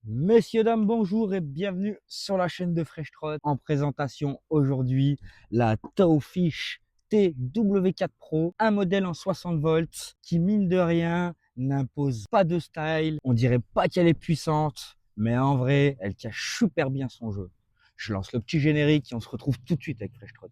Messieurs, dames, bonjour et bienvenue sur la chaîne de Fresh Trot. En présentation aujourd'hui, la Taufish TW4 Pro, un modèle en 60 volts qui, mine de rien, n'impose pas de style. On dirait pas qu'elle est puissante, mais en vrai, elle cache super bien son jeu. Je lance le petit générique et on se retrouve tout de suite avec Fresh Trot.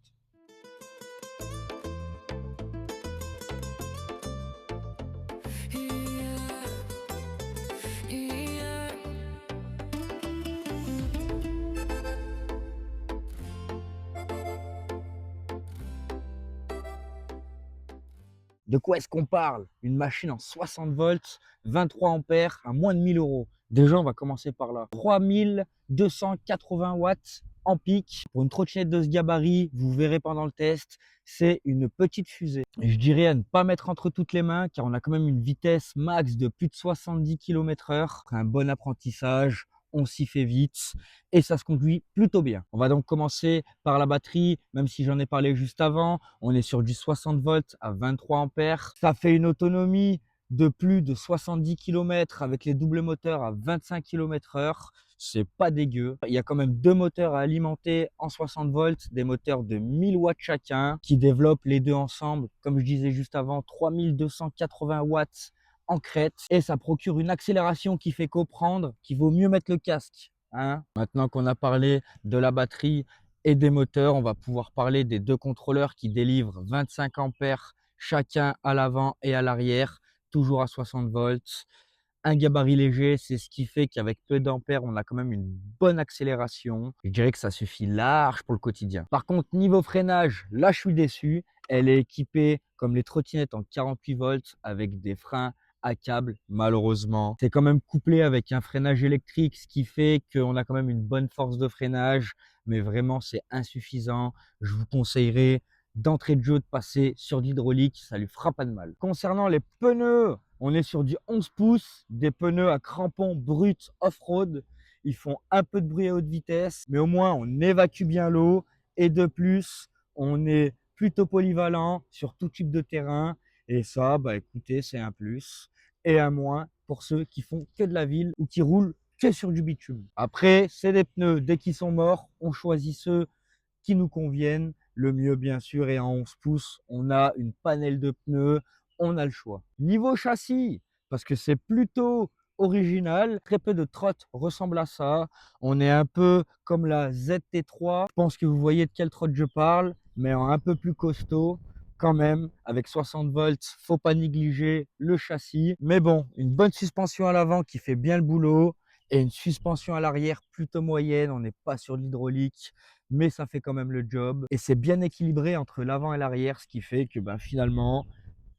De quoi est-ce qu'on parle? Une machine en 60 volts, 23 ampères, à moins de 1000 euros. Déjà, on va commencer par là. 3280 watts en pic. Pour une trottinette de ce gabarit, vous verrez pendant le test, c'est une petite fusée. Et je dirais à ne pas mettre entre toutes les mains, car on a quand même une vitesse max de plus de 70 km/h. Un bon apprentissage, on s'y fait vite et ça se conduit plutôt bien. On va donc commencer par la batterie, même si j'en ai parlé juste avant. On est sur du 60 volts à 23 ampères. Ça fait une autonomie de plus de 70 km avec les doubles moteurs à 25 km/h. C'est pas dégueu. Il y a quand même deux moteurs à alimenter en 60 volts, des moteurs de 1000 watts chacun qui développent les deux ensemble. Comme je disais juste avant, 3280 watts en crête et ça procure une accélération qui fait comprendre qu'il vaut mieux mettre le casque. Maintenant qu'on a parlé de la batterie et des moteurs, on va pouvoir parler des deux contrôleurs qui délivrent 25 ampères chacun à l'avant et à l'arrière, toujours à 60 volts. Un gabarit léger, c'est ce qui fait qu'avec peu d'ampères, on a quand même une bonne accélération. Je dirais que ça suffit large pour le quotidien. Par contre, niveau freinage, là, je suis déçu. Elle est équipée comme les trottinettes en 48 volts avec des freins à câble, malheureusement. C'est quand même couplé avec un freinage électrique, ce qui fait qu'on a quand même une bonne force de freinage, mais vraiment, c'est insuffisant. Je vous conseillerais d'entrée de jeu de passer sur de l'hydraulique, ça lui fera pas de mal. Concernant les pneus, on est sur du 11 pouces, des pneus à crampons bruts off-road. Ils font un peu de bruit à haute vitesse, mais au moins on évacue bien l'eau. Et de plus, on est plutôt polyvalent sur tout type de terrain. Et ça, bah écoutez, c'est un plus et un moins pour ceux qui font que de la ville ou qui roulent que sur du bitume. Après, c'est des pneus, dès qu'ils sont morts, on choisit ceux qui nous conviennent. Le mieux, bien sûr, est en 11 pouces. On a une panelle de pneus, on a le choix. Niveau châssis, parce que c'est plutôt original, très peu de trottes ressemblent à ça. On est un peu comme la ZT3. Je pense que vous voyez de quelle trotte je parle, mais en un peu plus costaud quand même, avec 60 volts, faut pas négliger le châssis. Mais bon, une bonne suspension à l'avant qui fait bien le boulot et une suspension à l'arrière plutôt moyenne. On n'est pas sur l'hydraulique, mais ça fait quand même le job. Et c'est bien équilibré entre l'avant et l'arrière, ce qui fait que finalement,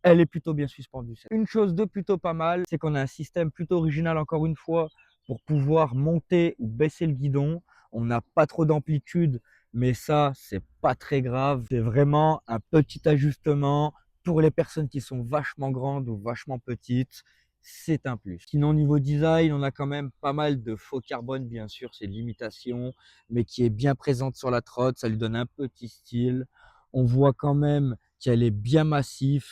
elle est plutôt bien suspendue. Une chose de plutôt pas mal, c'est qu'on a un système plutôt original encore une fois pour pouvoir monter ou baisser le guidon. On n'a pas trop d'amplitude, mais ça, c'est pas très grave. C'est vraiment un petit ajustement pour les personnes qui sont vachement grandes ou vachement petites. C'est un plus. Sinon, niveau design, on a quand même pas mal de faux carbone, bien sûr, c'est de l'imitation, mais qui est bien présente sur la trotte. Ça lui donne un petit style. On voit quand même qu'elle est bien massive,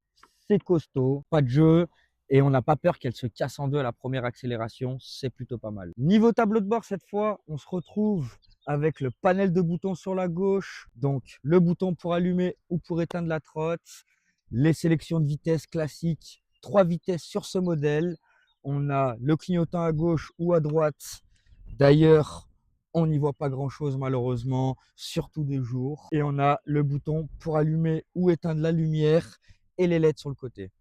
c'est costaud, pas de jeu et on n'a pas peur qu'elle se casse en deux à la première accélération, c'est plutôt pas mal. Niveau tableau de bord, cette fois, on se retrouve avec le panel de boutons sur la gauche, donc le bouton pour allumer ou pour éteindre la trotte, les sélections de vitesse classiques, 3 vitesses sur ce modèle. On a le clignotant à gauche ou à droite. D'ailleurs, on n'y voit pas grand chose malheureusement, surtout de jour. Et on a le bouton pour allumer ou éteindre la lumière et les LED sur le côté.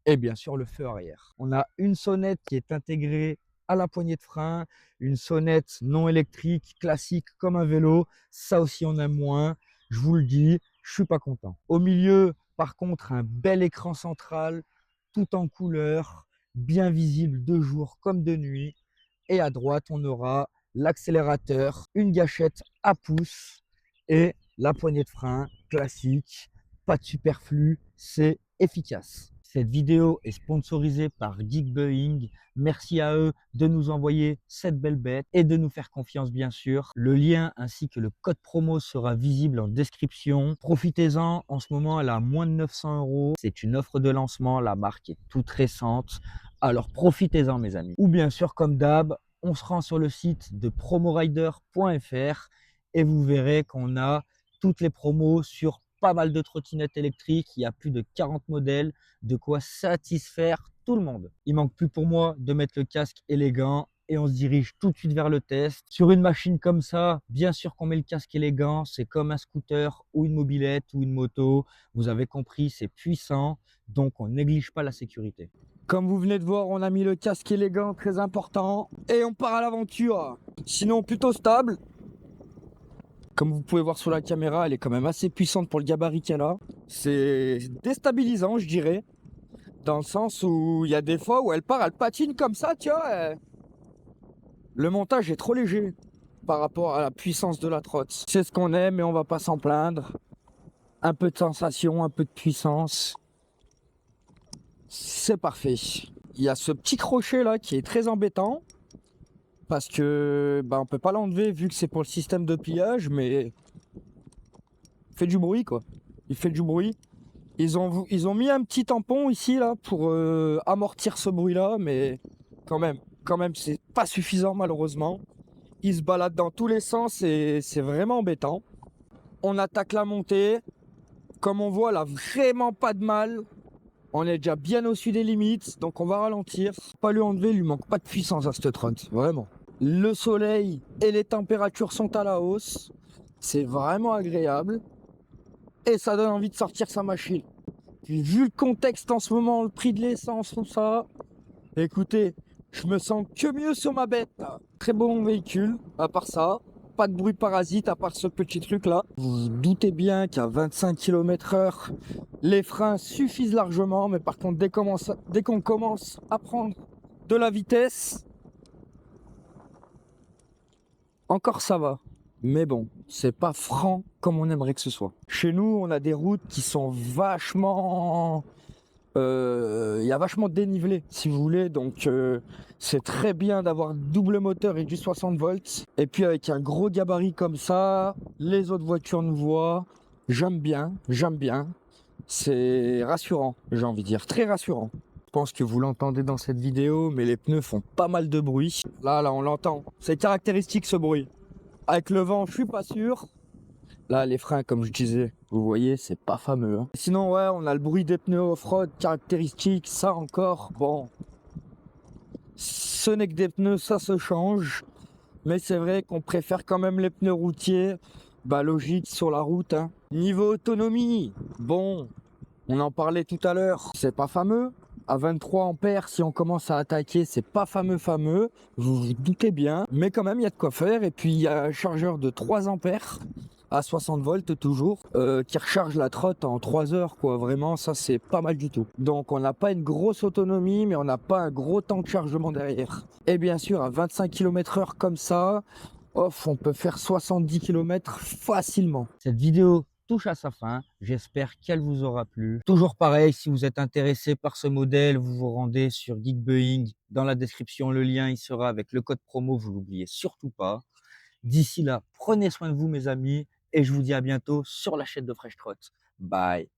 Et bien sûr le feu arrière. On a une sonnette qui est intégrée à la poignée de frein, une sonnette non électrique classique comme un vélo. Ça aussi on aime moins. Je vous le dis, je suis pas content. Au milieu, par contre, un bel écran central, tout en couleur, bien visible de jour comme de nuit. Et à droite, on aura l'accélérateur, une gâchette à pouce et la poignée de frein classique. Pas de superflu, c'est efficace. Cette vidéo est sponsorisée par Geekboeing. Merci à eux de nous envoyer cette belle bête et de nous faire confiance, bien sûr. Le lien ainsi que le code promo sera visible en description. Profitez-en, en ce moment elle est à moins de 900 euros. C'est une offre de lancement, la marque est toute récente. Alors profitez-en mes amis. Ou bien sûr comme d'hab, on se rend sur le site de promorider.fr et vous verrez qu'on a toutes les promos sur pas mal de trottinettes électriques. Il y a plus de 40 modèles, de quoi satisfaire tout le monde. Il manque plus pour moi de mettre le casque élégant et on se dirige tout de suite vers le test. Sur une machine comme ça, bien sûr qu'on met le casque élégant, c'est comme un scooter ou une mobilette ou une moto. Vous avez compris, c'est puissant, donc on néglige pas la sécurité. Comme vous venez de voir, on a mis le casque élégant, très important, et on part à l'aventure. Sinon, plutôt stable. Comme vous pouvez voir sur la caméra, elle est quand même assez puissante pour le gabarit qu'elle a. C'est déstabilisant, je dirais, dans le sens où il y a des fois où elle part, elle patine comme ça, tu vois. Le montage est trop léger par rapport à la puissance de la trotte. C'est ce qu'on aime et on va pas s'en plaindre. Un peu de sensation, un peu de puissance. C'est parfait. Il y a ce petit crochet là qui est très embêtant. Parce que on peut pas l'enlever vu que c'est pour le système de pliage, mais il fait du bruit quoi. Il fait du bruit. Ils ont mis un petit tampon ici là pour amortir ce bruit là, mais quand même c'est pas suffisant malheureusement. Il se balade dans tous les sens et c'est vraiment embêtant. On attaque la montée. Comme on voit là, vraiment pas de mal. On est déjà bien au-dessus des limites, donc on va ralentir. Pas lui enlever, il lui manque pas de puissance à cette trotte, vraiment. Le soleil et les températures sont à la hausse. C'est vraiment agréable. Et ça donne envie de sortir sa machine. Puis vu le contexte en ce moment, le prix de l'essence, tout ça, écoutez, je me sens que mieux sur ma bête. Très bon véhicule, à part ça. Pas de bruit parasite à part ce petit truc là. Vous vous doutez bien qu'à 25 km/h, les freins suffisent largement. Mais par contre, dès qu'on commence à prendre de la vitesse, encore ça va. Mais bon, c'est pas franc comme on aimerait que ce soit. Chez nous, on a des routes qui sont vachement... Il y a vachement de dénivelé, si vous voulez. Donc, c'est très bien d'avoir double moteur et du 60 volts. Et puis, avec un gros gabarit comme ça, les autres voitures nous voient. J'aime bien, j'aime bien. C'est rassurant, j'ai envie de dire. Très rassurant. Je pense que vous l'entendez dans cette vidéo, mais les pneus font pas mal de bruit. Là, on l'entend. C'est caractéristique ce bruit. Avec le vent, je suis pas sûr. Là, les freins, comme je disais, vous voyez, c'est pas fameux. Hein. Sinon, ouais, on a le bruit des pneus off-road caractéristique. Ça encore, bon. Ce n'est que des pneus, ça se change. Mais c'est vrai qu'on préfère quand même les pneus routiers. Logique sur la route. Hein. Niveau autonomie, bon, on en parlait tout à l'heure. C'est pas fameux. À 23 ampères, si on commence à attaquer, c'est pas fameux. Vous vous doutez bien. Mais quand même, il y a de quoi faire. Et puis, il y a un chargeur de 3 ampères à 60 volts toujours, qui recharge la trotte en 3 heures, quoi. Vraiment, ça, c'est pas mal du tout. Donc, on n'a pas une grosse autonomie, mais on n'a pas un gros temps de chargement derrière. Et bien sûr, à 25 km/h comme ça, on peut faire 70 km facilement. Cette vidéo touche à sa fin. J'espère qu'elle vous aura plu. Toujours pareil, si vous êtes intéressé par ce modèle, vous vous rendez sur Geekboeing. Dans la description, le lien il sera avec le code promo, vous l'oubliez surtout pas. D'ici là, prenez soin de vous mes amis et je vous dis à bientôt sur la chaîne de Fresh Trot. Bye.